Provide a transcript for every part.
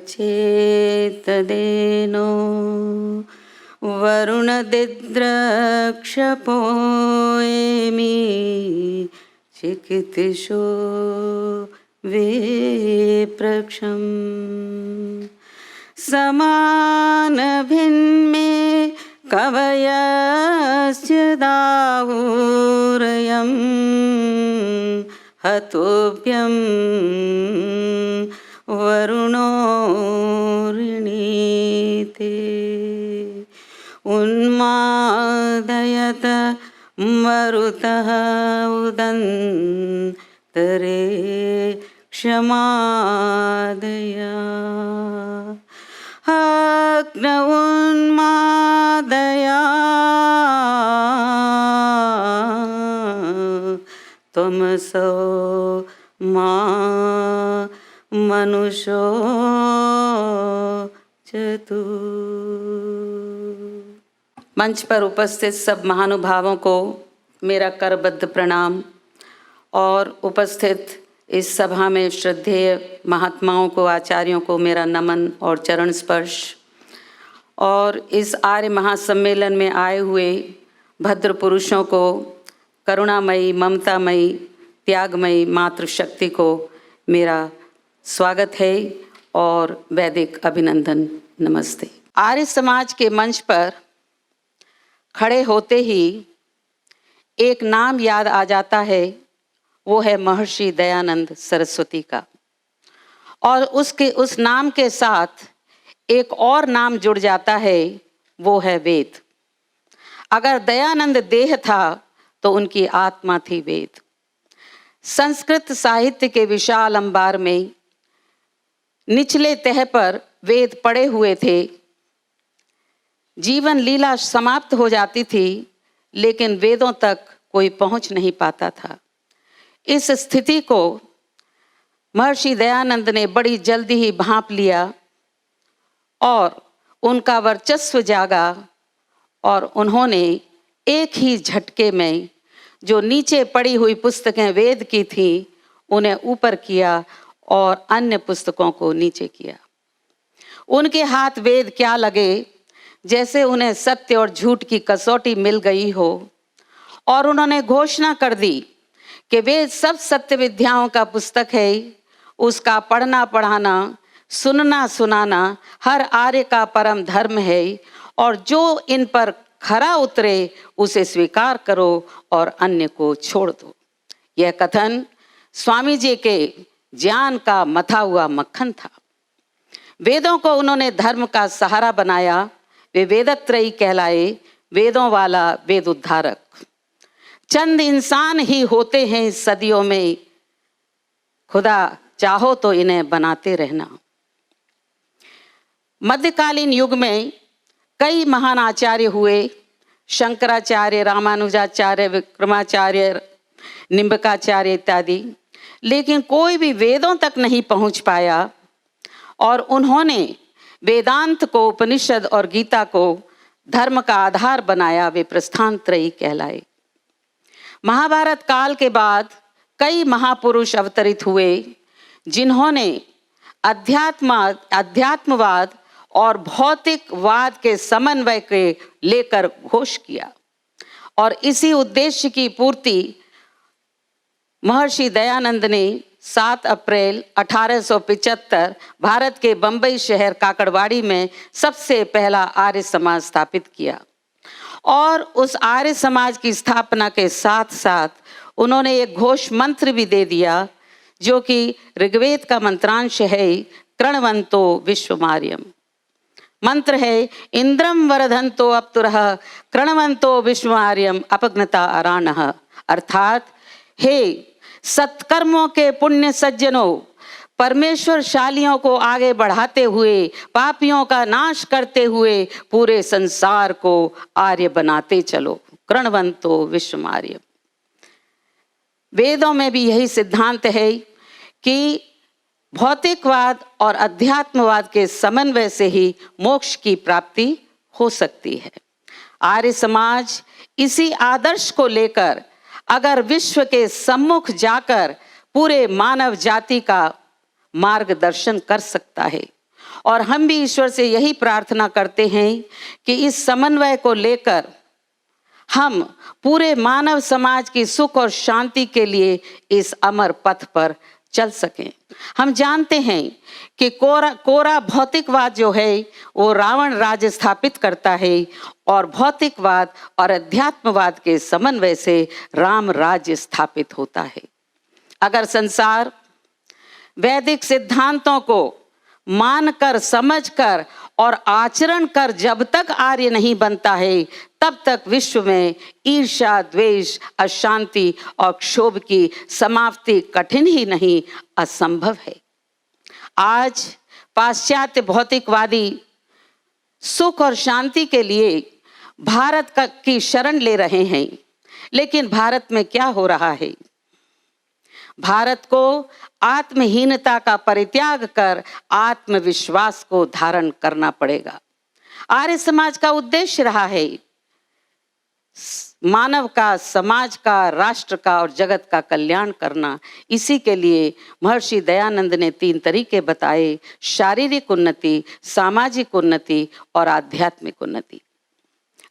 चेतदेनो वरुणदिद्रक्षपोयेमि चिकित्सो विप्रक्षम् समानभिन्मे कवयस्य दाहुरयं हतोऽप्यं वरुणो ऋणीते उन्मादयत मरुतः उदन्तरे क्षमादया अग्न उन्मादया त्वमसो मा मनुष्यो चतु। मंच पर उपस्थित सब महानुभावों को मेरा करबद्ध प्रणाम और उपस्थित इस सभा में श्रद्धेय महात्माओं को, आचार्यों को मेरा नमन और चरण स्पर्श, और इस आर्य महासम्मेलन में आए हुए भद्र पुरुषों को, करुणामयी, ममतामयी, त्यागमयी मातृशक्ति को मेरा स्वागत है और वैदिक अभिनंदन। नमस्ते। आर्य समाज के मंच पर खड़े होते ही एक नाम याद आ जाता है, वो है महर्षि दयानंद सरस्वती का। और उस नाम के साथ एक और नाम जुड़ जाता है, वो है वेद। अगर दयानंद देह था तो उनकी आत्मा थी वेद। संस्कृत साहित्य के विशाल अंबार में निचले तह पर वेद पड़े हुए थे। जीवन लीला समाप्त हो जाती थी, लेकिन वेदों तक कोई पहुंच नहीं पाता था। इस स्थिति को महर्षि दयानंद ने बड़ी जल्दी ही भांप लिया और उनका वर्चस्व जागा और उन्होंने एक ही झटके में जो नीचे पड़ी हुई पुस्तकें वेद की थी उन्हें ऊपर किया और अन्य पुस्तकों को नीचे किया। उनके हाथ वेद क्या लगे, जैसे उन्हें सत्य और झूठ की कसौटी मिल गई हो, और उन्होंने घोषणा कर दी कि वेद सब सत्य विद्याओं का पुस्तक है। उसका पढ़ना पढ़ाना, सुनना सुनाना हर आर्य का परम धर्म है, और जो इन पर खरा उतरे उसे स्वीकार करो और अन्य को छोड़ दो। यह कथन स्वामी जी के ज्ञान का मथा हुआ मक्खन था। वेदों को उन्होंने धर्म का सहारा बनाया। वे वेदत्रयी कहलाए, वेदों वाला वेद उद्धारक। चंद इंसान ही होते हैं सदियों में, खुदा चाहो तो इन्हें बनाते रहना। मध्यकालीन युग में कई महान आचार्य हुए, शंकराचार्य, रामानुजाचार्य, विक्रमाचार्य, निम्बकाचार्य इत्यादि, लेकिन कोई भी वेदों तक नहीं पहुंच पाया। और उन्होंने वेदांत को, उपनिषद और गीता को धर्म का आधार बनाया। वे प्रस्थानत्रयी कहलाए। महाभारत काल के बाद कई महापुरुष अवतरित हुए, जिन्होंने अध्यात्मवाद और भौतिकवाद के समन्वय के लेकर घोष किया। और इसी उद्देश्य की पूर्ति महर्षि दयानंद ने 7 अप्रैल 1875 भारत के बंबई शहर काकड़वाड़ी में सबसे पहला आर्य समाज स्थापित किया। और उस आर्य समाज की स्थापना के साथ साथ उन्होंने एक घोष मंत्र भी दे दिया, जो कि ऋग्वेद का मंत्रांश है, कृण्वन्तो विश्वमार्यम। मंत्र है, इंद्रम वरधन्तो अप्तुरः कृण्वन्तो विश्वमार्यम अपघ्नता अराणः। अर्थात, हे सत्कर्मों के पुण्य सज्जनों, परमेश्वरशालियों को आगे बढ़ाते हुए, पापियों का नाश करते हुए पूरे संसार को आर्य बनाते चलो। कृण्वन्तो विश्वमार्यम। वेदों में भी यही सिद्धांत है कि भौतिकवाद और अध्यात्मवाद के समन्वय से ही मोक्ष की प्राप्ति हो सकती है। आर्य समाज इसी आदर्श को लेकर अगर विश्व के सम्मुख जाकर पूरे मानव जाति का मार्गदर्शन कर सकता है और हम भी ईश्वर से यही प्रार्थना करते हैं कि इस समन्वय को लेकर हम पूरे मानव समाज की सुख और शांति के लिए इस अमर पथ पर चल सकें। हम जानते हैं कि कोरा भौतिकवाद जो है वो रावण राज्य स्थापित करता है और भौतिकवाद और अध्यात्मवाद के समन्वय से राम राज्य स्थापित होता है। अगर संसार वैदिक सिद्धांतों को मानकर, समझकर और आचरण कर जब तक आर्य नहीं बनता है, तब तक विश्व में ईर्ष्या, द्वेष, अशांति और क्षोभ की समाप्ति कठिन ही नहीं असंभव है। आज पाश्चात्य भौतिकवादी सुख और शांति के लिए भारत की शरण ले रहे हैं, लेकिन भारत में क्या हो रहा है? भारत को आत्महीनता का परित्याग कर आत्मविश्वास को धारण करना पड़ेगा। आर्य समाज का उद्देश्य रहा है मानव का, समाज का, राष्ट्र का और जगत का कल्याण करना। इसी के लिए महर्षि दयानंद ने 3 तरीके बताए: शारीरिक उन्नति, सामाजिक उन्नति और आध्यात्मिक उन्नति।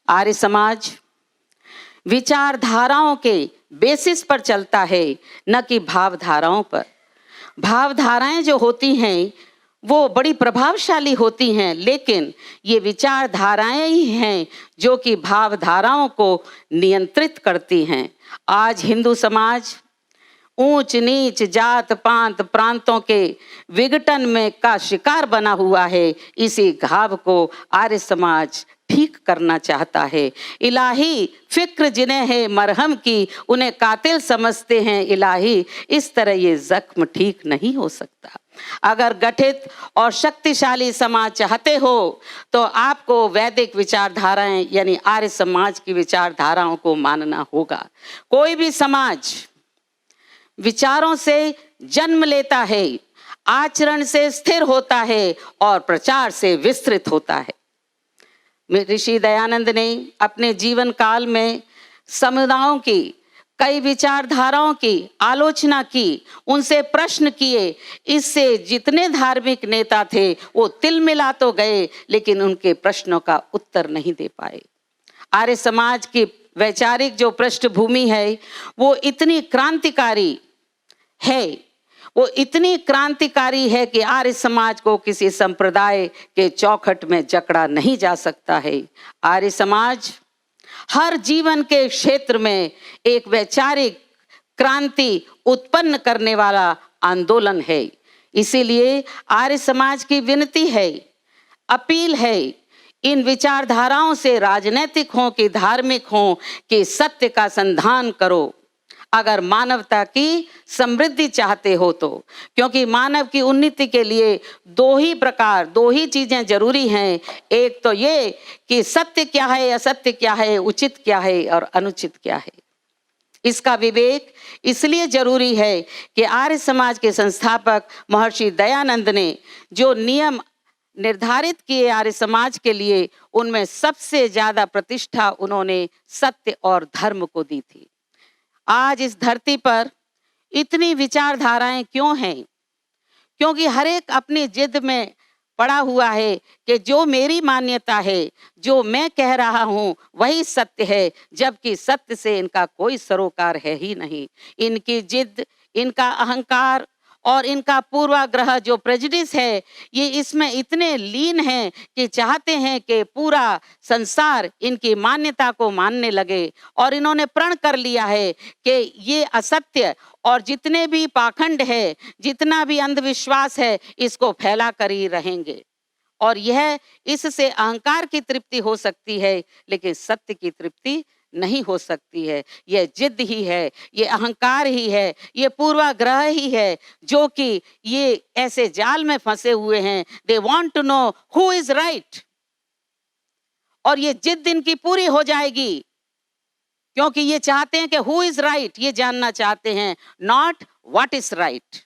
आर्य समाज विचारधाराओं के बेसिस पर चलता है, न कि भावधाराओं पर। भावधाराएं जो होती हैं वो बड़ी प्रभावशाली होती हैं, लेकिन ये विचारधाराएं ही हैं जो कि भावधाराओं को नियंत्रित करती हैं। आज हिंदू समाज ऊंच नीच, जात पात, प्रांतों के विघटन में का शिकार बना हुआ है। इसी घाव को आर्य समाज ठीक करना चाहता है। इलाही फिक्र जिन्हें है मरहम की, उन्हें कातिल समझते हैं इलाही। इस तरह ये जख्म ठीक नहीं हो सकता। अगर गठित और शक्तिशाली समाज चाहते हो तो आपको वैदिक विचारधाराएं यानी आर्य समाज की विचारधाराओं को मानना होगा। कोई भी समाज विचारों से जन्म लेता है, आचरण से स्थिर होता है और प्रचार से विस्तृत होता है। ऋषि दयानंद ने अपने जीवन काल में समुदायों की कई विचारधाराओं की आलोचना की, उनसे प्रश्न किए। इससे जितने धार्मिक नेता थे वो तिलमिला तो गए, लेकिन उनके प्रश्नों का उत्तर नहीं दे पाए। आर्य समाज की वैचारिक जो पृष्ठभूमि है वो इतनी क्रांतिकारी है, वो इतनी क्रांतिकारी है कि आर्य समाज को किसी संप्रदाय के चौखट में जकड़ा नहीं जा सकता है। आर्य समाज हर जीवन के क्षेत्र में एक वैचारिक क्रांति उत्पन्न करने वाला आंदोलन है। इसीलिए आर्य समाज की विनती है, अपील है, इन विचारधाराओं से राजनीतिक हो कि धार्मिक हो कि सत्य का संधान करो अगर मानवता की समृद्धि चाहते हो तो। क्योंकि मानव की उन्नति के लिए दो ही चीजें जरूरी हैं। एक तो ये कि सत्य क्या है, असत्य क्या है, उचित क्या है और अनुचित क्या है। इसका विवेक इसलिए जरूरी है कि आर्य समाज के संस्थापक महर्षि दयानंद ने जो नियम निर्धारित किए आर्य समाज के लिए, उनमें सबसे ज्यादा प्रतिष्ठा उन्होंने सत्य और धर्म को दी थी। आज इस धरती पर इतनी विचारधाराएं क्यों हैं? क्योंकि हर एक अपनी जिद में पड़ा हुआ है कि जो मेरी मान्यता है, जो मैं कह रहा हूं वही सत्य है, जबकि सत्य से इनका कोई सरोकार है ही नहीं। इनकी जिद, इनका अहंकार और इनका पूर्वाग्रह जो प्रेजुडिस है, ये इसमें इतने लीन हैं कि चाहते हैं कि पूरा संसार इनकी मान्यता को मानने लगे। और इन्होंने प्रण कर लिया है कि ये असत्य और जितने भी पाखंड है, जितना भी अंधविश्वास है, इसको फैला कर ही रहेंगे। और यह इससे अहंकार की तृप्ति हो सकती है, लेकिन सत्य की तृप्ति नहीं हो सकती है। यह जिद ही है, ये अहंकार ही है, ये पूर्वाग्रह ही है जो कि ये ऐसे जाल में फंसे हुए हैं। They want to know who is right, और ये जिद इनकी पूरी हो जाएगी क्योंकि ये चाहते हैं कि हु इज राइट ये जानना चाहते हैं, नॉट व्हाट इज राइट।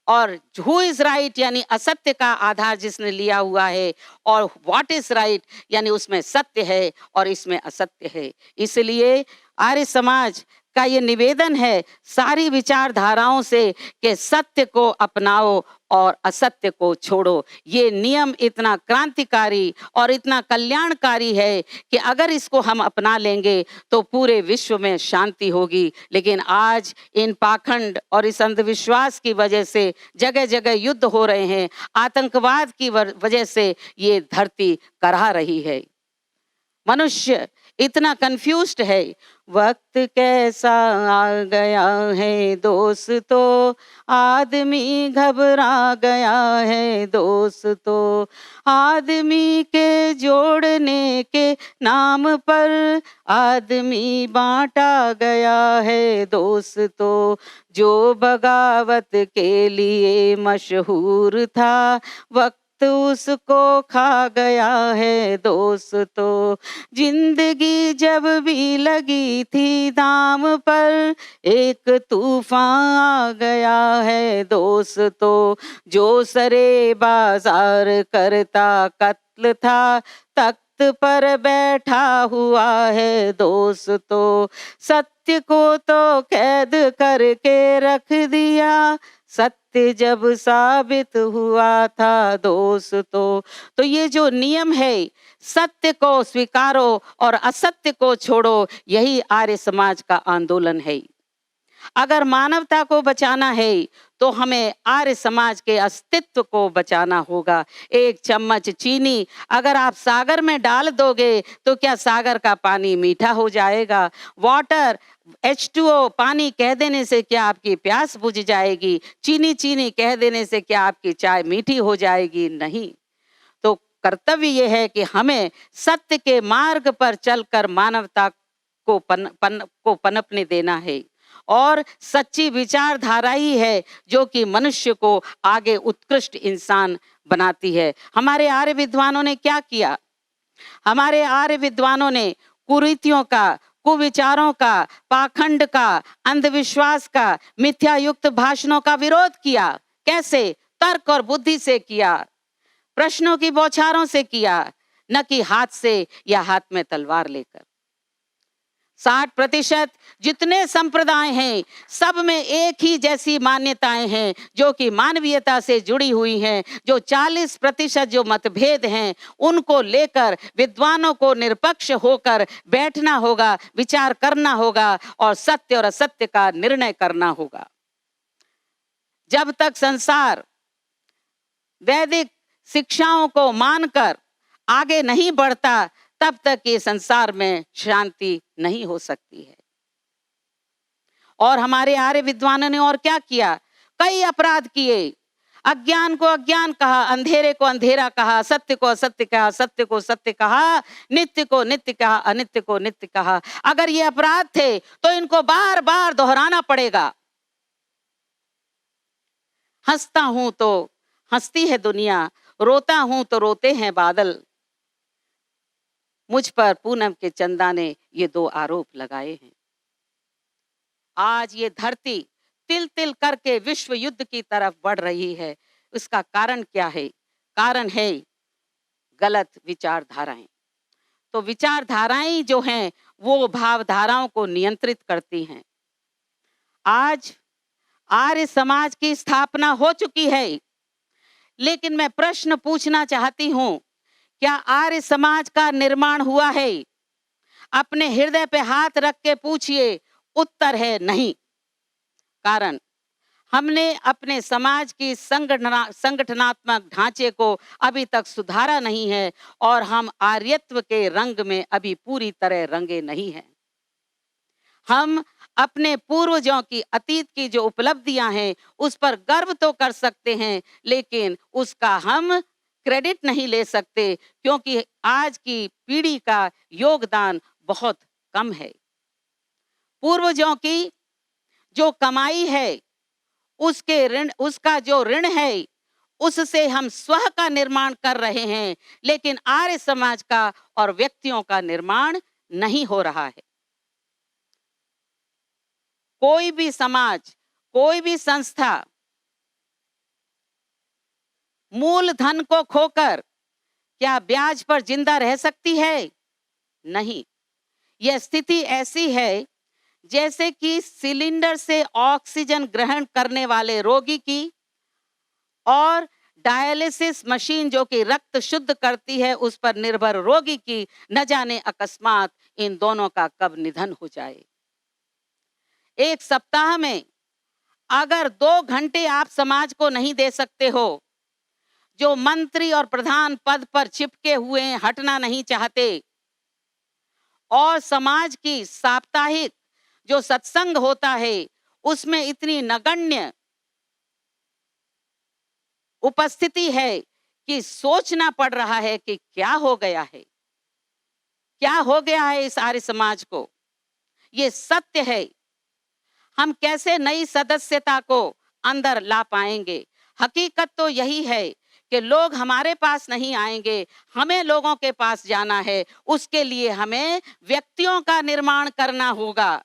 और हु इज राइट यानी असत्य का आधार जिसने लिया हुआ है, और व्हाट इज राइट यानी उसमें सत्य है और इसमें असत्य है। इसलिए आर्य समाज का ये निवेदन है सारी विचारधाराओं से कि सत्य को अपनाओ और असत्य को छोड़ो। ये नियम इतना क्रांतिकारी और इतना कल्याणकारी है कि अगर इसको हम अपना लेंगे तो पूरे विश्व में शांति होगी। लेकिन आज इन पाखंड और इस अंधविश्वास की वजह से जगह जगह युद्ध हो रहे हैं, आतंकवाद की वजह से ये धरती करहा रही है। मनुष्य इतना कंफ्यूज्ड है। वक्त कैसा आ गया है दोस्तों, आदमी घबरा गया है दोस्तों, आदमी के जोड़ने के नाम पर आदमी बांटा गया है दोस्तों। जो बगावत के लिए मशहूर था, वक्त उसको खा गया है दोस्तों। जिंदगी जब भी लगी थी दाम पर, एक तूफान आ गया है दोस्तों। जो सरे बाजार करता कत्ल था, तख्त पर बैठा हुआ है दोस्तों। सत्य को तो कैद करके रख दिया, सत्य जब साबित हुआ था दोस्तों। तो ये जो नियम है, सत्य को स्वीकारो और असत्य को छोड़ो, यही आर्य समाज का आंदोलन है। अगर मानवता को बचाना है तो हमें आर्य समाज के अस्तित्व को बचाना होगा। एक चम्मच चीनी अगर आप सागर में डाल दोगे तो क्या सागर का पानी मीठा हो जाएगा? वाटर H2O पानी कह देने से क्या आपकी प्यास बुझ जाएगी? चीनी चीनी कह देने से क्या आपकी चाय मीठी हो जाएगी? नहीं। तो कर्तव्य यह है कि हमें सत्य के मार्ग पर चलकर मानवता को पनपने देना है। और सच्ची विचारधारा ही है जो कि मनुष्य को आगे उत्कृष्ट इंसान बनाती है। हमारे आर्य विद्वानों ने क्या किया? हमारे आर्य विद्वानों ने कुरीतियों का, कुविचारों का, पाखंड का, अंधविश्वास का, मिथ्यायुक्त भाषणों का विरोध किया। कैसे? तर्क और बुद्धि से किया, प्रश्नों की बौछारों से किया, न कि हाथ से या हाथ में तलवार लेकर। 60% जितने संप्रदाय हैं सब में एक ही जैसी मान्यताएं हैं जो कि मानवीयता से जुड़ी हुई हैं। जो 40% जो मतभेद हैं उनको लेकर विद्वानों को निरपेक्ष होकर बैठना होगा, विचार करना होगा और सत्य और असत्य का निर्णय करना होगा। जब तक संसार वैदिक शिक्षाओं को मानकर आगे नहीं बढ़ता, तब तक ये संसार में शांति नहीं हो सकती है। और हमारे आर्य विद्वानों ने और क्या किया? कई अपराध किए। अज्ञान को अज्ञान कहा, अंधेरे को अंधेरा कहा, सत्य को असत्य कहा, सत्य को सत्य कहा, नित्य को नित्य कहा, अनित्य को नित्य कहा। अगर ये अपराध थे तो इनको बार बार दोहराना पड़ेगा। हंसता हूं तो हंसती है दुनिया, रोता हूं तो रोते हैं बादल। मुझ पर पूनम के चंदा ने ये 2 आरोप लगाए हैं। आज ये धरती तिल तिल करके विश्व युद्ध की तरफ बढ़ रही है। इसका कारण क्या है? कारण है गलत विचारधाराएं। तो विचारधाराएं जो हैं वो भावधाराओं को नियंत्रित करती हैं। आज आर्य समाज की स्थापना हो चुकी है, लेकिन मैं प्रश्न पूछना चाहती हूं, क्या आर्य समाज का निर्माण हुआ है? अपने हृदय पे हाथ रख के पूछिए, उत्तर है नहीं। कारण हमने अपने समाज की संगठनात्मक ढांचे को अभी तक सुधारा नहीं है और हम आर्यत्व के रंग में अभी पूरी तरह रंगे नहीं हैं। हम अपने पूर्वजों की अतीत की जो उपलब्धियां हैं उस पर गर्व तो कर सकते हैं, लेकिन उसका हम क्रेडिट नहीं ले सकते क्योंकि आज की पीढ़ी का योगदान बहुत कम है। पूर्वजों की जो कमाई है उसके ऋण, उसका जो ऋण है उससे हम स्वः का निर्माण कर रहे हैं, लेकिन आर्य समाज का और व्यक्तियों का निर्माण नहीं हो रहा है। कोई भी समाज, कोई भी संस्था मूल धन को खोकर क्या ब्याज पर जिंदा रह सकती है? नहीं। यह स्थिति ऐसी है जैसे कि सिलेंडर से ऑक्सीजन ग्रहण करने वाले रोगी की और डायलिसिस मशीन जो कि रक्त शुद्ध करती है उस पर निर्भर रोगी की, न जाने अकस्मात इन दोनों का कब निधन हो जाए। एक सप्ताह में अगर 2 घंटे आप समाज को नहीं दे सकते हो, जो मंत्री और प्रधान पद पर चिपके हुए हैं, हटना नहीं चाहते, और समाज की साप्ताहिक जो सत्संग होता है उसमें इतनी नगण्य उपस्थिति है कि सोचना पड़ रहा है कि क्या हो गया है, क्या हो गया है इस आर्य समाज को। ये सत्य है। हम कैसे नई सदस्यता को अंदर ला पाएंगे? हकीकत तो यही है कि लोग हमारे पास नहीं आएंगे, हमें लोगों के पास जाना है। उसके लिए हमें व्यक्तियों का निर्माण करना होगा,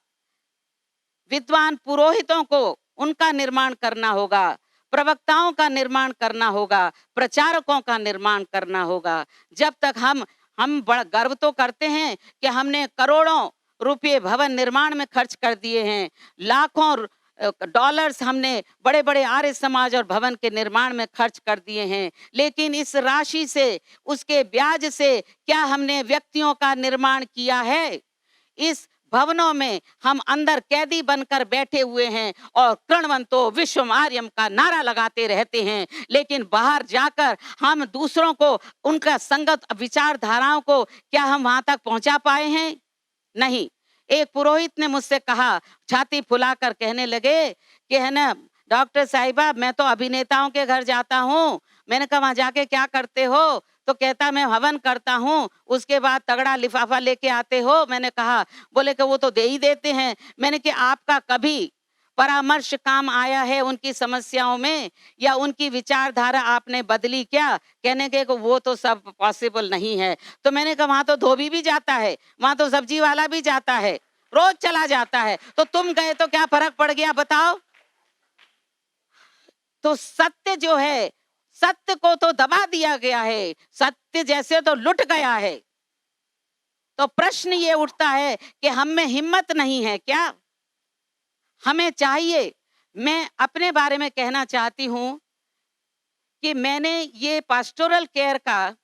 विद्वान पुरोहितों को उनका निर्माण करना होगा, प्रवक्ताओं का निर्माण करना होगा, प्रचारकों का निर्माण करना होगा। जब तक हम बड़ा गर्व तो करते हैं कि हमने करोड़ों रुपए भवन निर्माण में खर्च कर दिए हैं, लाखों डॉलर्स हमने बड़े बड़े आर्य समाज और भवन के निर्माण में खर्च कर दिए हैं, लेकिन इस राशि से, उसके ब्याज से क्या हमने व्यक्तियों का निर्माण किया है? इस भवनों में हम अंदर कैदी बनकर बैठे हुए हैं और कृण्वन्तो विश्वम आर्यम का नारा लगाते रहते हैं, लेकिन बाहर जाकर हम दूसरों को, उनका संगत विचारधाराओं को क्या हम वहां तक पहुंचा पाए हैं? नहीं। एक पुरोहित ने मुझसे कहा, छाती फुलाकर कहने लगे कि है ना डॉक्टर साहिबा, मैं तो अभिनेताओं के घर जाता हूँ। मैंने कहा वहां जाके क्या करते हो? तो कहता मैं हवन करता हूँ, उसके बाद तगड़ा लिफाफा लेके आते हो। मैंने कहा, बोले कि वो तो दे ही देते हैं। मैंने कि आपका कभी परामर्श काम आया है उनकी समस्याओं में, या उनकी विचारधारा आपने बदली क्या? कहने के वो तो सब पॉसिबल नहीं है। तो मैंने कहा वहां तो धोबी भी जाता है, वहां तो सब्जी वाला भी जाता है, रोज चला जाता है, तो तुम गए तो क्या फर्क पड़ गया बताओ? तो सत्य जो है, सत्य को तो दबा दिया गया है, सत्य जैसे तो लुट गया है। तो प्रश्न ये उठता है कि हम में हिम्मत नहीं है क्या? हमें चाहिए। मैं अपने बारे में कहना चाहती हूं कि मैंने ये पास्टोरल केयर का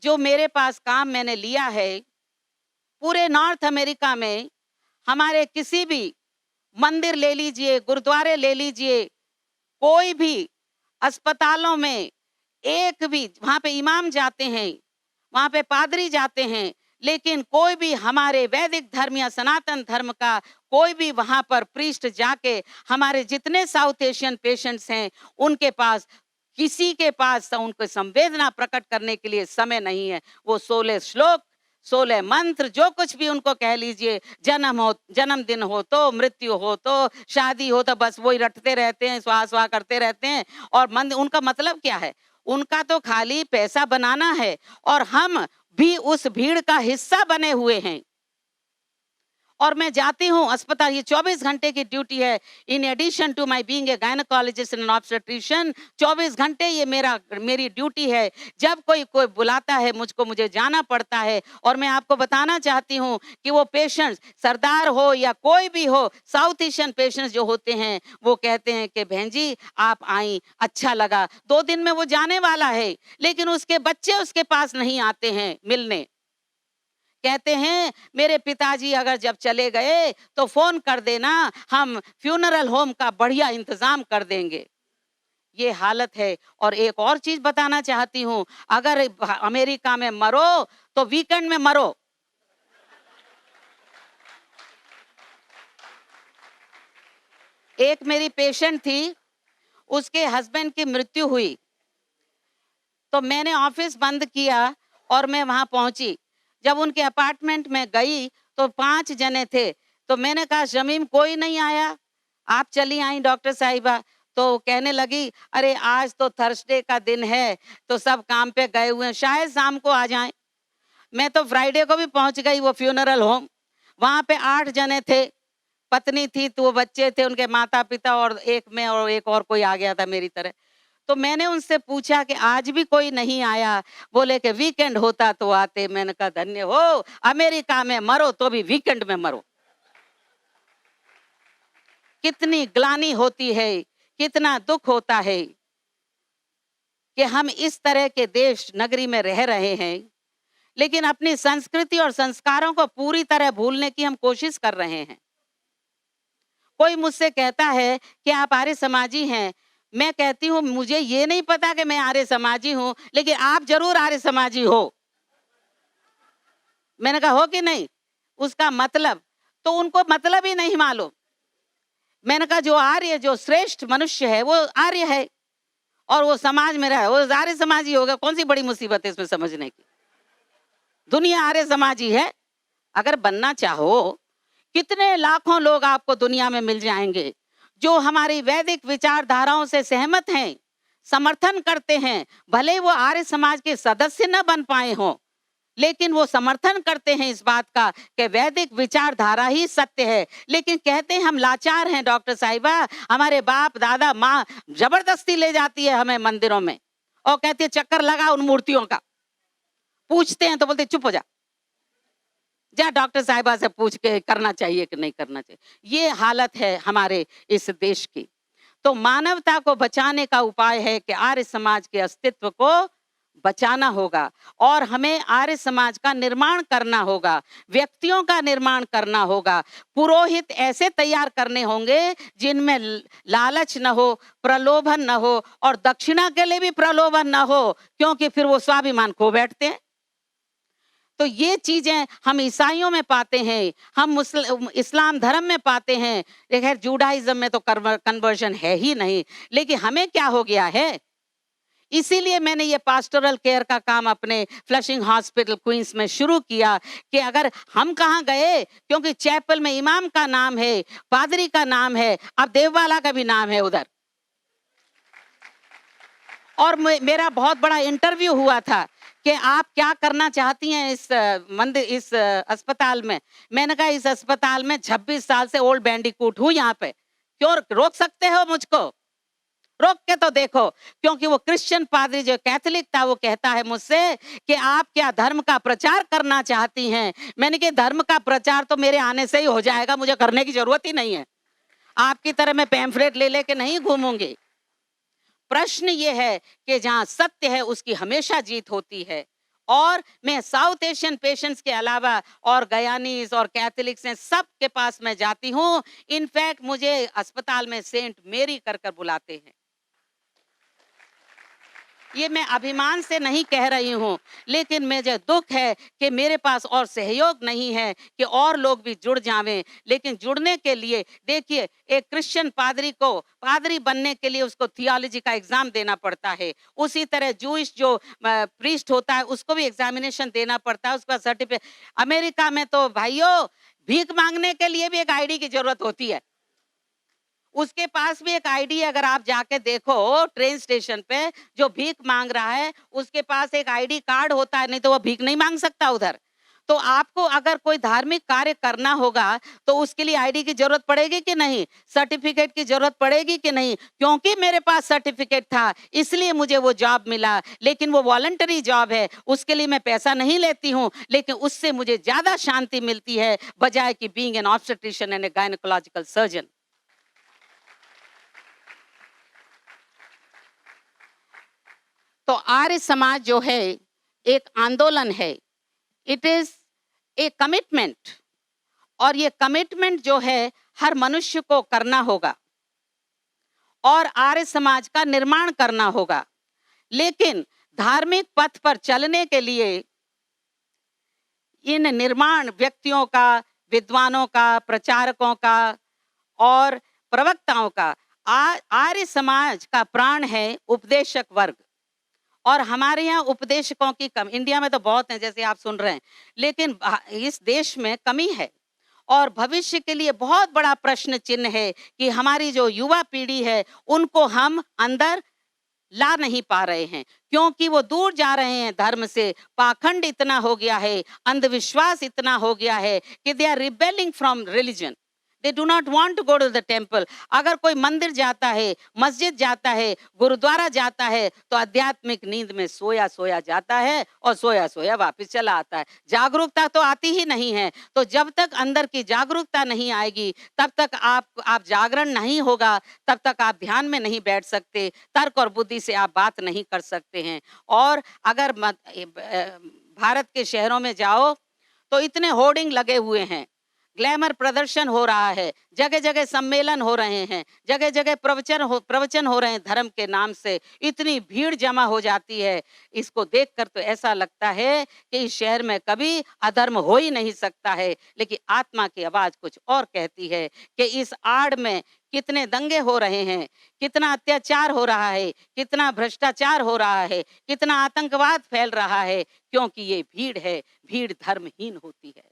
जो मेरे पास काम मैंने लिया है, पूरे नॉर्थ अमेरिका में हमारे किसी भी मंदिर ले लीजिए, गुरुद्वारे ले लीजिए, कोई भी अस्पतालों में एक भी, वहां पे इमाम जाते हैं, वहां पे पादरी जाते हैं, लेकिन कोई भी हमारे वैदिक धर्म या सनातन धर्म का कोई भी वहां पर प्रीस्ट जाके, हमारे जितने साउथ एशियन पेशेंट्स हैं उनके पास, किसी के पास उनको संवेदना प्रकट करने के लिए समय नहीं है। वो 16 श्लोक, 16 मंत्र, जो कुछ भी उनको कह लीजिए, जन्मदिन हो तो, मृत्यु हो तो, शादी हो तो, बस वही रटते रहते हैं, स्वाहा स्वाहा करते रहते हैं। और उनका मतलब क्या है? उनका तो खाली पैसा बनाना है, और हम भी उस भीड़ का हिस्सा बने हुए हैं। और मैं जाती हूँ अस्पताल, ये 24 घंटे की ड्यूटी है। In addition to my being a gynaecologist and obstetrician, 24 घंटे ये मेरी ड्यूटी है। जब कोई बुलाता है मुझको, मुझे जाना पड़ता है। और मैं आपको बताना चाहती हूँ कि वो पेशेंट्स, सरदार हो या कोई भी हो, साउथ एशियन पेशेंट्स जो होते हैं, वो कहते हैं कि बहन जी आप आई, अच्छा लगा। 2 दिन में वो जाने वाला है, लेकिन उसके बच्चे उसके पास नहीं आते हैं मिलने। कहते हैं मेरे पिताजी अगर जब चले गए तो फोन कर देना, हम फ्यूनरल होम का बढ़िया इंतजाम कर देंगे। ये हालत है। और एक और चीज बताना चाहती हूँ, अगर अमेरिका में मरो तो वीकेंड में मरो। एक मेरी पेशेंट थी, उसके हस्बैंड की मृत्यु हुई, तो मैंने ऑफिस बंद किया और मैं वहां पहुंची। जब उनके अपार्टमेंट में गई तो 5 जने थे। तो मैंने कहा शमीम कोई नहीं आया, आप चली आई डॉक्टर साहिबा। तो कहने लगी अरे आज तो थर्सडे का दिन है, तो सब काम पे गए हुए हैं, शायद शाम को आ जाएं। मैं तो फ्राइडे को भी पहुंच गई वो फ्यूनरल होम। वहां पे 8 जने थे, पत्नी थी, तो वो बच्चे थे, उनके माता पिता, और एक मैं और एक और कोई आ गया था मेरी तरह। तो मैंने उनसे पूछा कि आज भी कोई नहीं आया? बोले कि वीकेंड होता तो आते। मैंने कहा धन्य हो, अमेरिका में मरो तो भी वीकेंड में मरो। कितनी ग्लानि होती है, कितना दुख होता है कि हम इस तरह के देश नगरी में रह रहे हैं, लेकिन अपनी संस्कृति और संस्कारों को पूरी तरह भूलने की हम कोशिश कर रहे हैं। कोई मुझसे कहता है कि आप आर्य समाजी हैं, मैं कहती हूँ मुझे ये नहीं पता कि मैं आर्य समाजी हूँ, लेकिन आप जरूर आर्य समाजी हो। मैंने कहा हो कि नहीं, उसका मतलब तो उनको मतलब ही नहीं मालूम। मैंने कहा जो आर्य, जो श्रेष्ठ मनुष्य है वो आर्य है और वो समाज में रहा, वो आर्य समाजी होगा। कौन सी बड़ी मुसीबत है इसमें समझने की? दुनिया आर्य समाजी है। अगर बनना चाहो, कितने लाखों लोग आपको दुनिया में मिल जाएंगे जो हमारी वैदिक विचारधाराओं से सहमत हैं, समर्थन करते हैं। भले वो आर्य समाज के सदस्य न बन पाए हों, लेकिन वो समर्थन करते हैं इस बात का कि वैदिक विचारधारा ही सत्य है। लेकिन कहते हैं हम लाचार हैं डॉक्टर साहिबा, हमारे बाप दादा माँ जबरदस्ती ले जाती है हमें मंदिरों में और कहती है चक्कर लगा उन मूर्तियों का। पूछते हैं तो बोलते चुप हो जा, जा डॉक्टर साहिबा से पूछ के करना चाहिए कि नहीं करना चाहिए। ये हालत है हमारे इस देश की। तो मानवता को बचाने का उपाय है कि आर्य समाज के अस्तित्व को बचाना होगा और हमें आर्य समाज का निर्माण करना होगा, व्यक्तियों का निर्माण करना होगा। पुरोहित ऐसे तैयार करने होंगे जिनमें लालच न हो, प्रलोभन न हो और दक्षिणा के लिए भी प्रलोभन न हो, क्योंकि फिर वो स्वाभिमान खो बैठते हैं। तो ये चीजें हम ईसाइयों में पाते हैं, हम इस्लाम धर्म में पाते हैं। खैर जूडाइज्म में तो कन्वर्जन है ही नहीं, लेकिन हमें क्या हो गया है। इसीलिए मैंने ये पास्टोरल केयर का काम अपने फ्लशिंग हॉस्पिटल क्वींस में शुरू किया कि अगर हम कहाँ गए, क्योंकि चैपल में इमाम का नाम है, पादरी का नाम है, अब देववाला का भी नाम है उधर। और मेरा बहुत बड़ा इंटरव्यू हुआ था कि आप क्या करना चाहती हैं इस मंदिर, इस अस्पताल में। मैंने कहा इस अस्पताल में 26 साल से ओल्ड बैंडिकूट हूं, यहाँ पे क्यों रोक सकते हो मुझको? रोक के तो देखो। क्योंकि वो क्रिश्चियन पादरी जो कैथोलिक था वो कहता है मुझसे कि आप क्या धर्म का प्रचार करना चाहती हैं? मैंने कहा धर्म का प्रचार तो मेरे आने से ही हो जाएगा, मुझे करने की जरूरत ही नहीं है। आपकी तरह मैं पैम्फलेट ले लेके नहीं घूमूंगी। प्रश्न ये है कि जहां सत्य है उसकी हमेशा जीत होती है। और मैं साउथ एशियन पेशेंट्स के अलावा और गयानीज और कैथोलिक्स हैं, सब के पास मैं जाती हूँ। इनफैक्ट मुझे अस्पताल में सेंट मेरी कर कर बुलाते हैं। ये मैं अभिमान से नहीं कह रही हूँ, लेकिन मुझे दुख है कि मेरे पास और सहयोग नहीं है कि और लोग भी जुड़ जावें। लेकिन जुड़ने के लिए देखिए, एक क्रिश्चियन पादरी को पादरी बनने के लिए उसको थियोलॉजी का एग्जाम देना पड़ता है। उसी तरह जूइश जो प्रीस्ट होता है उसको भी एग्जामिनेशन देना पड़ता है, उसका सर्टिफिकेट। अमेरिका में तो भाइयों भीख मांगने के लिए भी एक आईडी की जरूरत होती है। उसके पास भी एक आईडी है। अगर आप जाके देखो ट्रेन स्टेशन पे, जो भीख मांग रहा है उसके पास एक आईडी कार्ड होता है, नहीं तो वो भीख नहीं मांग सकता उधर। तो आपको अगर कोई धार्मिक कार्य करना होगा तो उसके लिए आईडी की जरूरत पड़ेगी कि नहीं, सर्टिफिकेट की जरूरत पड़ेगी कि नहीं। क्योंकि मेरे पास सर्टिफिकेट था इसलिए मुझे वो जॉब मिला, लेकिन वो वॉलंटरी जॉब है, उसके लिए मैं पैसा नहीं लेती हूँ, लेकिन उससे मुझे ज्यादा शांति मिलती है बजाय कि being an obstetrician and A gynaecological surgeon. तो आर्य समाज जो है एक आंदोलन है, इट इज ए कमिटमेंट। और ये कमिटमेंट जो है हर मनुष्य को करना होगा और आर्य समाज का निर्माण करना होगा। लेकिन धार्मिक पथ पर चलने के लिए इन निर्माण व्यक्तियों का, विद्वानों का, प्रचारकों का और प्रवक्ताओं का, आर्य समाज का प्राण है उपदेशक वर्ग। और हमारे यहाँ उपदेशकों की कम, इंडिया में तो बहुत हैं जैसे आप सुन रहे हैं, लेकिन इस देश में कमी है। और भविष्य के लिए बहुत बड़ा प्रश्न चिन्ह है कि हमारी जो युवा पीढ़ी है उनको हम अंदर ला नहीं पा रहे हैं, क्योंकि वो दूर जा रहे हैं धर्म से। पाखंड इतना हो गया है, अंधविश्वास इतना हो गया है कि they are rebelling from religion, They do not want to go to the temple. अगर कोई मंदिर जाता है, मस्जिद जाता है, गुरुद्वारा जाता है, तो आध्यात्मिक नींद में सोया सोया जाता है और सोया सोया वापस चला आता है। जागरूकता तो आती ही नहीं है। तो जब तक अंदर की जागरूकता नहीं आएगी, तब तक आप जागरण नहीं होगा, तब तक आप ध्यान में नहीं बैठ सकते, तर्क और बुद्धि से आप बात नहीं कर सकते हैं। और अगर भारत के शहरों में जाओ तो इतने होर्डिंग लगे हुए हैं, ग्लैमर प्रदर्शन हो रहा है, जगह जगह सम्मेलन हो रहे हैं, जगह जगह प्रवचन हो रहे हैं धर्म के नाम से, इतनी भीड़ जमा हो जाती है। इसको देखकर तो ऐसा लगता है कि इस शहर में कभी अधर्म हो ही नहीं सकता है। लेकिन आत्मा की आवाज कुछ और कहती है कि इस आड़ में कितने दंगे हो रहे हैं, कितना अत्याचार हो रहा है, कितना भ्रष्टाचार हो रहा है, कितना आतंकवाद फैल रहा है, क्योंकि ये भीड़ है। भीड़ धर्महीन होती है।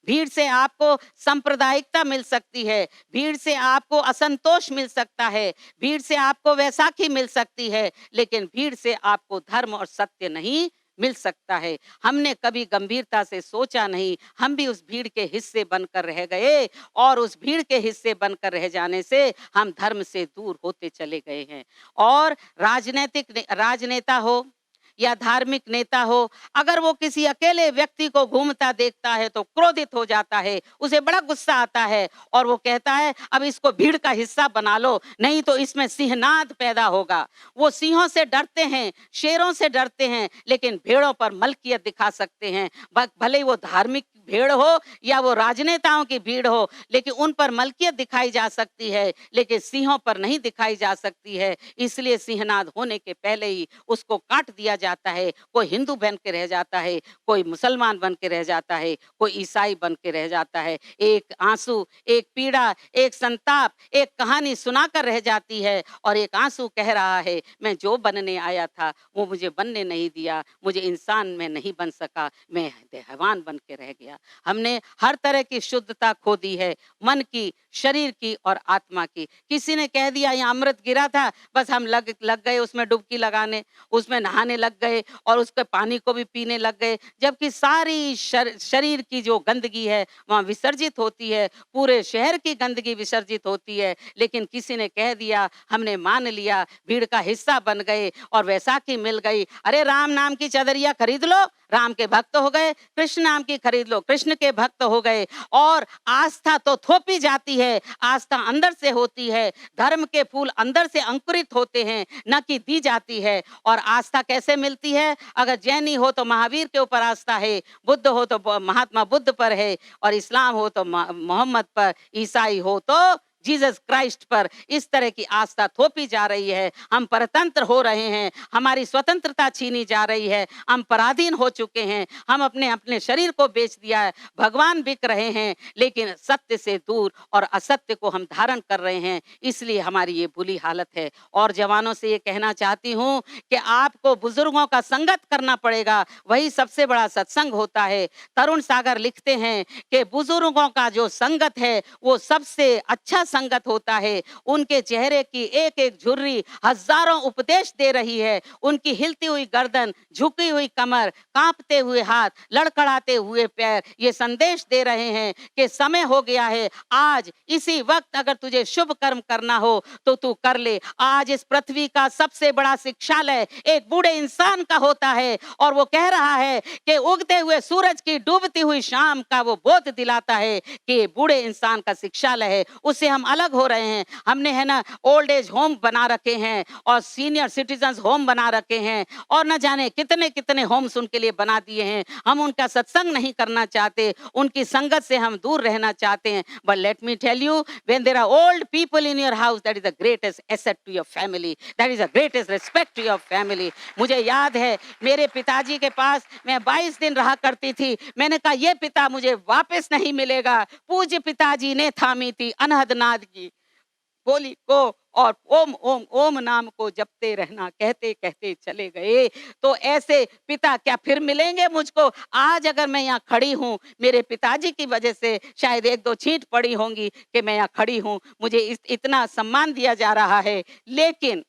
भीड़ से आपको सांप्रदायिकता मिल सकती है, भीड़ से आपको असंतोष मिल सकता है, भीड़ से आपको वैसाखी मिल सकती है, लेकिन भीड़ से आपको धर्म और सत्य नहीं मिल सकता है। हमने कभी गंभीरता से सोचा नहीं, हम भी उस भीड़ के हिस्से बनकर रह गए और उस भीड़ के हिस्से बनकर रह जाने से हम धर्म से दूर होते चले गए हैं। और राजनेता हो या धार्मिक नेता हो, अगर वो किसी अकेले व्यक्ति को घूमता देखता है तो क्रोधित हो जाता है, उसे बड़ा गुस्सा आता है और वो कहता है अब इसको भीड़ का हिस्सा बना लो, नहीं तो इसमें सिंहनाद पैदा होगा। वो सिंहों से डरते हैं, शेरों से डरते हैं, लेकिन भेड़ों पर मलकियत दिखा सकते हैं। भले ही वो धार्मिक भीड़ हो या वो राजनेताओं की भीड़ हो, लेकिन उन पर मलकियत दिखाई जा सकती है, लेकिन सिंहों पर नहीं दिखाई जा सकती है। इसलिए सिंहनाद होने के पहले ही उसको काट दिया जाता है। कोई हिंदू बन के रह जाता है, कोई मुसलमान बन के रह जाता है, कोई ईसाई बन के रह जाता है। एक आंसू, एक पीड़ा, एक संताप, एक कहानी सुनाकर रह जाती है और एक आंसू कह रहा है मैं जो बनने आया था वो मुझे बनने नहीं दिया, मुझे इंसान में नहीं बन सका, मैं हैवान बन के रह गया। हमने हर तरह की शुद्धता खो दी है, मन की, शरीर की और आत्मा की। किसी ने कह दिया यहाँ अमृत गिरा था, बस हम लग गए उसमें डुबकी लगाने, उसमें नहाने लग गए और उसके पानी को भी पीने लग गए, जबकि सारी शरीर की जो गंदगी है वहाँ विसर्जित होती है, पूरे शहर की गंदगी विसर्जित होती है। लेकिन किसी ने कह दिया, हमने मान लिया, भीड़ का हिस्सा बन गए और वैसाखी मिल गई। अरे राम नाम की चदरिया खरीद लो, राम के भक्त हो गए, कृष्ण नाम की खरीद लो, कृष्ण के भक्त हो गए। और आस्था तो थोपी जाती है, आस्था अंदर से होती है, धर्म के फूल अंदर से अंकुरित होते हैं, न कि दी जाती है। और आस्था कैसे मिलती है? अगर जैनी हो तो महावीर के ऊपर आस्था है, बुद्ध हो तो महात्मा बुद्ध पर है, और इस्लाम हो तो मोहम्मद पर, ईसाई हो तो जीसस क्राइस्ट पर। इस तरह की आस्था थोपी जा रही है। हम परतंत्र हो रहे हैं, हमारी स्वतंत्रता छीनी जा रही है, हम पराधीन हो चुके हैं, हम अपने शरीर को बेच दिया है, भगवान बिक रहे हैं, लेकिन सत्य से दूर और असत्य को हम धारण कर रहे हैं। इसलिए हमारी ये बुरी हालत है। और जवानों से ये कहना चाहती हूँ कि आपको बुजुर्गों का संगत करना पड़ेगा, वही सबसे बड़ा सत्संग होता है। तरुण सागर लिखते हैं कि बुजुर्गों का जो संगत है वो सबसे अच्छा संगत होता है। उनके चेहरे की एक एक झुर्री हजारों उपदेश दे रही है। उनकी हिलती हुई गर्दन, झुकी हुई कमर, कांपते हुए हाथ, लड़खड़ाते हुए पैर ये संदेश दे रहे हैं कि समय हो गया है। आज इसी वक्त अगर तुझे शुभ कर्म करना हो तो तू कर ले। आज इस पृथ्वी का सबसे बड़ा शिक्षालय एक बूढ़े इंसान का होता है और वो कह रहा है कि उगते हुए सूरज की डूबती हुई शाम का वो बोध दिलाता है कि बूढ़े इंसान का शिक्षालय है। उससे हम अलग हो रहे हैं। हमने है ना ओल्ड एज होम बना रखे हैं और सीनियर सिटीजन होम बना रखे हैं और न जाने कितने कितने होम्स उनके लिए बना दिए हैं। हम उनका सत्संग नहीं करना चाहते, उनकी संगत से हम दूर रहना चाहते हैं। But let me tell you, when there are old people in your house, that is the greatest asset to your family, that is the greatest respect to your family. मुझे याद है मेरे पिताजी के पास मैं 22 दिन रहा करती थी। मैंने कहा ये पिता मुझे वापस नहीं मिलेगा। पूज्य पिताजी ने थामी थी अनहद नाद की बोली को और ओम ओम ओम नाम को जपते रहना, कहते कहते चले गए। तो ऐसे पिता क्या फिर मिलेंगे मुझको? आज अगर मैं यहाँ खड़ी हूँ, मेरे पिताजी की वजह से शायद एक दो छींट पड़ी होंगी कि मैं यहाँ खड़ी हूँ, मुझे इतना सम्मान दिया जा रहा है। लेकिन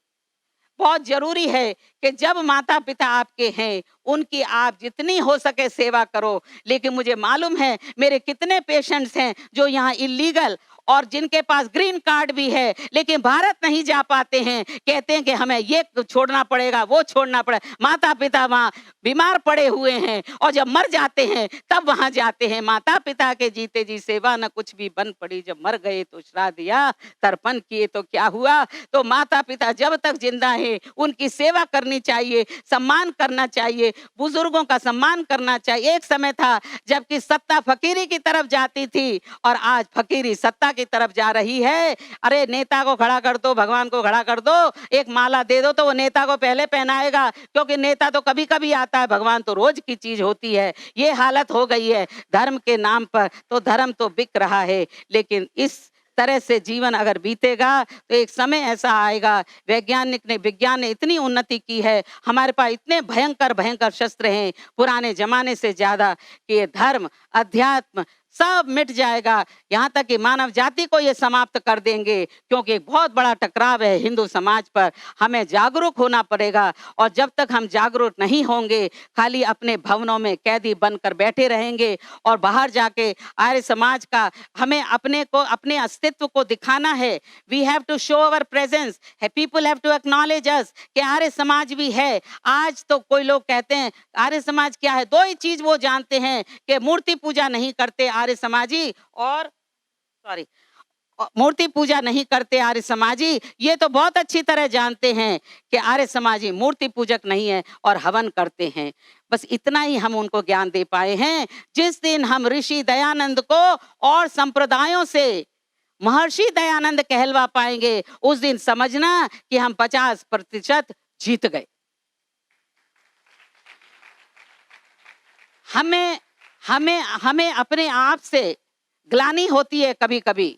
बहुत जरूरी है कि जब माता पिता आपके हैं उनकी आप जितनी हो सके सेवा करो। लेकिन मुझे मालूम है मेरे कितने पेशेंट्स हैं जो यहाँ इलीगल और जिनके पास ग्रीन कार्ड भी है लेकिन भारत नहीं जा पाते हैं, कहते हैं कि हमें ये छोड़ना पड़ेगा, वो छोड़ना पड़ेगा। माता पिता वहाँ बीमार पड़े हुए हैं और जब मर जाते हैं तब वहां जाते हैं। माता पिता के जीते जी सेवा न कुछ भी बन पड़ी, जब मर गए तो श्राद्ध दिया, तर्पण किए तो क्या हुआ। तो माता पिता जब तक जिंदा है उनकी सेवा करनी चाहिए, सम्मान करना चाहिए, बुजुर्गों का सम्मान करना चाहिए। एक समय था जबकि सत्ता फकीरी की तरफ जाती थी और आज फकीरी सत्ता की तरफ जा रही है। अरे नेता को खड़ा कर दो, भगवान को खड़ा कर दो, एक माला दे दो तो वो नेता को पहले पहनाएगा, क्योंकि नेता तो कभी कभी आता है, भगवान तो रोज की चीज होती है। ये हालत हो गई है धर्म के नाम पर। तो धर्म तो बिक रहा है, लेकिन इस तरह से जीवन अगर बीतेगा तो एक समय ऐसा आएगा, विज्ञान ने इतनी उन्नति की है, हमारे पास इतने भयंकर भयंकर शस्त्र हैं पुराने जमाने से ज्यादा, कि ये धर्म अध्यात्म सब मिट जाएगा। यहाँ तक कि मानव जाति को ये समाप्त कर देंगे, क्योंकि एक बहुत बड़ा टकराव है हिंदू समाज पर। हमें जागरूक होना पड़ेगा, और जब तक हम जागरूक नहीं होंगे, खाली अपने भवनों में कैदी बनकर बैठे रहेंगे और बाहर जाके आर्य समाज का हमें अपने को, अपने अस्तित्व को दिखाना है। We have to show our presence, people have to acknowledge us कि आर्य समाज भी है। आज तो कोई लोग कहते हैं आर्य समाज क्या है, दो ही चीज वो जानते हैं कि मूर्ति पूजा नहीं करते आर्य समाजी, और मूर्ति पूजा नहीं करते आर्य समाजी। ये तो बहुत अच्छी तरह जानते हैं कि आर्य समाजी मूर्ति पूजक नहीं है और हवन करते हैं। बस इतना ही हम उनको ज्ञान दे पाए हैं। जिस दिन हम ऋषि दयानंद को और संप्रदायों से महर्षि दयानंद कहलवा पाएंगे, उस दिन समझना कि हम 50% जीत गए। हमें हमें हमें अपने आप से ग्लानि होती है कभी कभी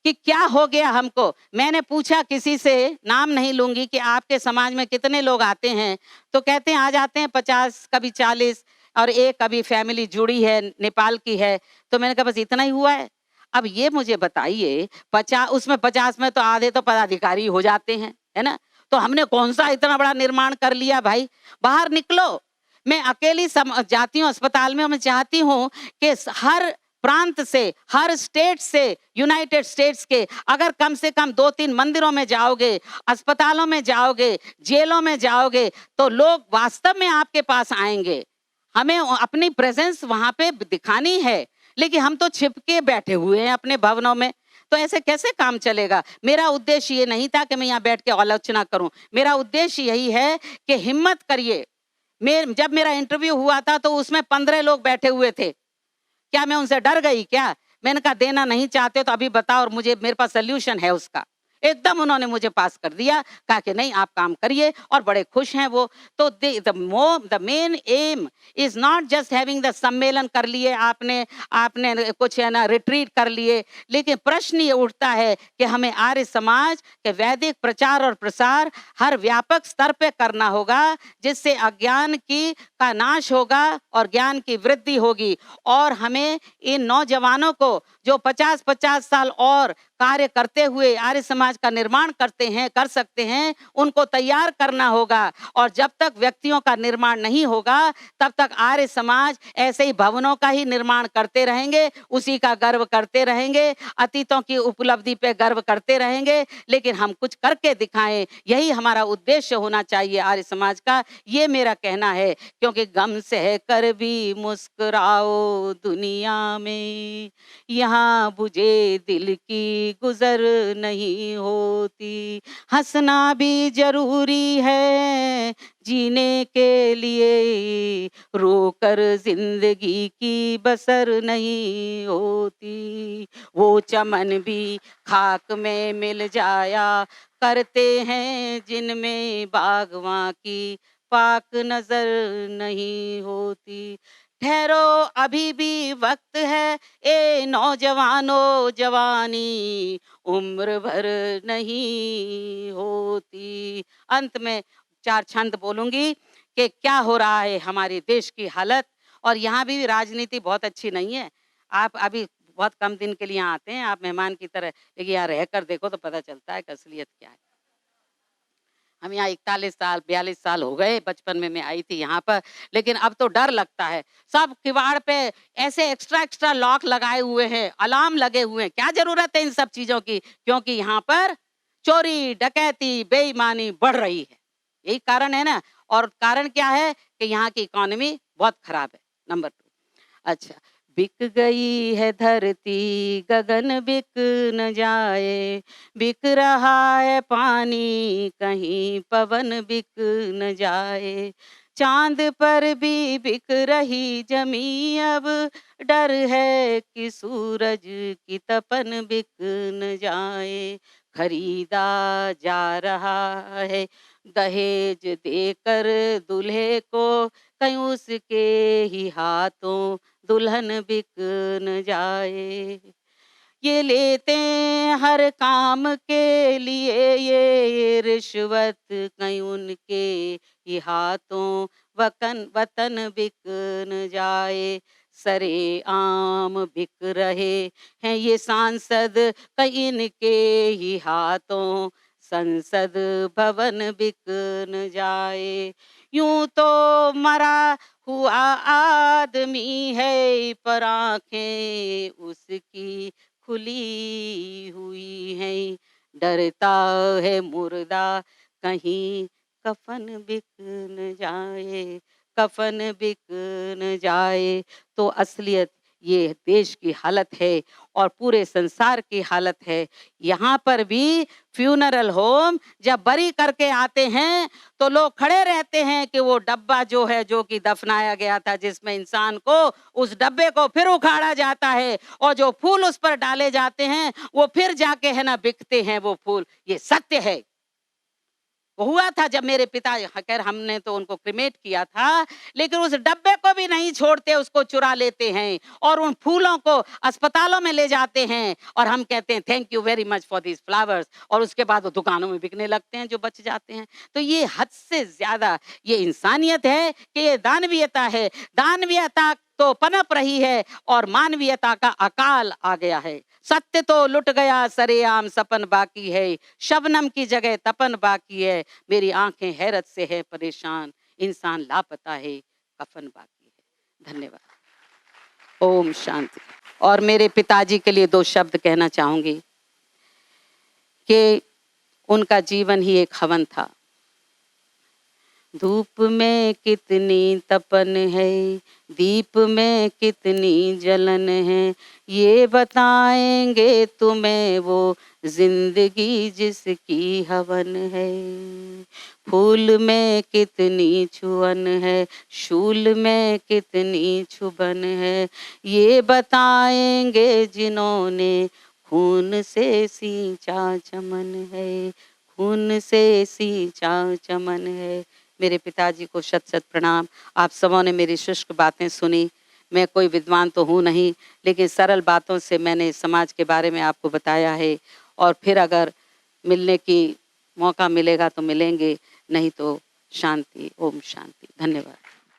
कि क्या हो गया हमको। मैंने पूछा किसी से, नाम नहीं लूंगी, कि आपके समाज में कितने लोग आते हैं, तो कहते हैं आ जाते हैं 50, कभी 40, और एक अभी फैमिली जुड़ी है नेपाल की है। तो मैंने कहा बस इतना ही हुआ है। अब ये मुझे बताइए, 50 उसमें 50 में तो आधे तो पदाधिकारी हो जाते हैं, है ना। तो हमने कौन सा इतना बड़ा निर्माण कर लिया भाई, बाहर निकलो। मैं अकेली जाती हूँ अस्पताल में, मैं चाहती हूँ कि हर प्रांत से, हर स्टेट से, यूनाइटेड स्टेट्स के अगर कम से कम 2-3 मंदिरों में जाओगे, अस्पतालों में जाओगे, जेलों में जाओगे, तो लोग वास्तव में आपके पास आएंगे। हमें अपनी प्रेजेंस वहां पे दिखानी है, लेकिन हम तो छिपके बैठे हुए हैं अपने भवनों में। तो ऐसे कैसे काम चलेगा। मेरा उद्देश्य ये नहीं था कि मैं यहाँ बैठ के आलोचना करूं, मेरा उद्देश्य यही है कि हिम्मत करिए। जब मेरा इंटरव्यू हुआ था तो उसमें 15 लोग बैठे हुए थे। क्या मैं उनसे डर गई क्या। मैंने कहा देना नहीं चाहते तो अभी बताओ, और मुझे, मेरे पास सोल्यूशन है उसका। एकदम उन्होंने मुझे पास कर दिया, कहा कि नहीं आप काम करिए, और बड़े खुश हैं वो। तो the main M is not just having the सम्मेलन कर लिए आपने कुछ है ना रिट्रीट कर लिए, लेकिन प्रश्न ये उठता है कि हमें आर्य समाज के वैदिक प्रचार और प्रसार हर व्यापक स्तर पे करना होगा, जिससे अज्ञान का नाश होगा और ज्ञान की वृद्धि होगी। और हमें इन नौजवानों को जो 50-50 साल और कार्य करते हुए आर्य समाज का निर्माण कर सकते हैं, उनको तैयार करना होगा। और जब तक व्यक्तियों का निर्माण नहीं होगा, तब तक आर्य समाज ऐसे ही भवनों का ही निर्माण करते रहेंगे, उसी का गर्व करते रहेंगे, अतीतों की उपलब्धि पे गर्व करते रहेंगे। लेकिन हम कुछ करके दिखाएं, यही हमारा उद्देश्य होना चाहिए आर्य समाज का। ये मेरा कहना है, क्योंकि गम सह कर भी मुस्कुराओ दुनिया में, यहाँ बुझे दिल की गुजर नहीं होती। हंसना भी जरूरी है जीने के लिए, रोकर जिंदगी की बसर नहीं होती। वो चमन भी खाक में मिल जाया करते हैं, जिनमें बागवां की पाक नजर नहीं होती। ठहरो अभी भी वक्त है, ए नौजवानों जवानी उम्र भर नहीं होती। अंत में 4 छंद बोलूंगी कि क्या हो रहा है हमारे देश की हालत। और यहाँ भी राजनीति बहुत अच्छी नहीं है। आप अभी बहुत कम दिन के लिए यहाँ आते हैं, आप मेहमान की तरह, लेकिन यहाँ रहकर देखो तो पता चलता है कि असलियत क्या है। हम यहाँ 41 साल 42 साल हो गए, बचपन में मैं आई थी यहाँ पर, लेकिन अब तो डर लगता है। सब किवाड़ पे ऐसे एक्स्ट्रा एक्स्ट्रा लॉक लगाए हुए हैं, अलार्म लगे हुए हैं। क्या जरूरत है इन सब चीजों की? क्योंकि यहाँ पर चोरी डकैती बेईमानी बढ़ रही है, यही कारण है ना। और कारण क्या है कि यहाँ की इकोनॉमी बहुत खराब है। नंबर 2, अच्छा, बिक गई है धरती गगन बिक न जाए, बिक रहा है पानी कहीं पवन बिक न जाए, चांद पर भी बिक रही जमी अब, डर है कि सूरज की तपन बिक न जाए, खरीदा जा रहा है दहेज देकर दूल्हे को, कहीं उसके ही हाथों दुल्हन बिक न जाए। ये लेते हैं हर काम के लिए ये रिश्वत, कहीं उनके ही हाथों वतन बिक न जाए, सरे आम बिक रहे हैं ये सांसद, कहीं इनके ही हाथों संसद भवन बिक न जाए। यूं तो मरा हुआ आदमी है पर आंखें उसकी खुली हुई है, डरता है मुर्दा कहीं कफन बिक न जाए, कफन बिक न जाए। तो असलियत ये देश की हालत है और पूरे संसार की हालत है। यहाँ पर भी फ्यूनरल होम जब बरी करके आते हैं तो लोग खड़े रहते हैं कि वो डब्बा जो है, जो कि दफनाया गया था, जिसमें इंसान को, उस डब्बे को फिर उखाड़ा जाता है और जो फूल उस पर डाले जाते हैं वो फिर जाके है ना बिकते हैं वो फूल। ये सत्य है। वो हुआ था जब मेरे पिता, खैर हमने तो उनको क्रिमेट किया था, लेकिन उस डब्बे को भी नहीं छोड़ते, उसको चुरा लेते हैं और उन फूलों को अस्पतालों में ले जाते हैं और हम कहते हैं thank you very much for this flowers, और उसके बाद वो दुकानों में बिकने लगते हैं जो बच जाते हैं। तो ये हद से ज्यादा ये इंसानियत है कि ये दानवीयता है। दानवीयता तो पनप रही है और मानवीयता का अकाल आ गया है। सत्य तो लुट गया सरेआम सपन बाकी है, शबनम की जगह तपन बाकी है, मेरी आंखें हैरत से है परेशान, इंसान लापता है कफन बाकी है। धन्यवाद। ओम शांति। और मेरे पिताजी के लिए 2 शब्द कहना चाहूंगी कि उनका जीवन ही एक हवन था। धूप में कितनी तपन है, दीप में कितनी जलन है, ये बताएंगे तुम्हें वो जिंदगी जिसकी हवन है। फूल में कितनी छुअन है, शूल में कितनी छुबन है, ये बताएंगे जिन्होंने खून से सींचा चमन है, खून से सींचा चमन है। मेरे पिताजी को शत शत प्रणाम। आप सबों ने मेरी शुष्क बातें सुनी। मैं कोई विद्वान तो हूँ नहीं, लेकिन सरल बातों से मैंने समाज के बारे में आपको बताया है। और फिर अगर मिलने की मौका मिलेगा तो मिलेंगे, नहीं तो शांति। ओम शांति। धन्यवाद।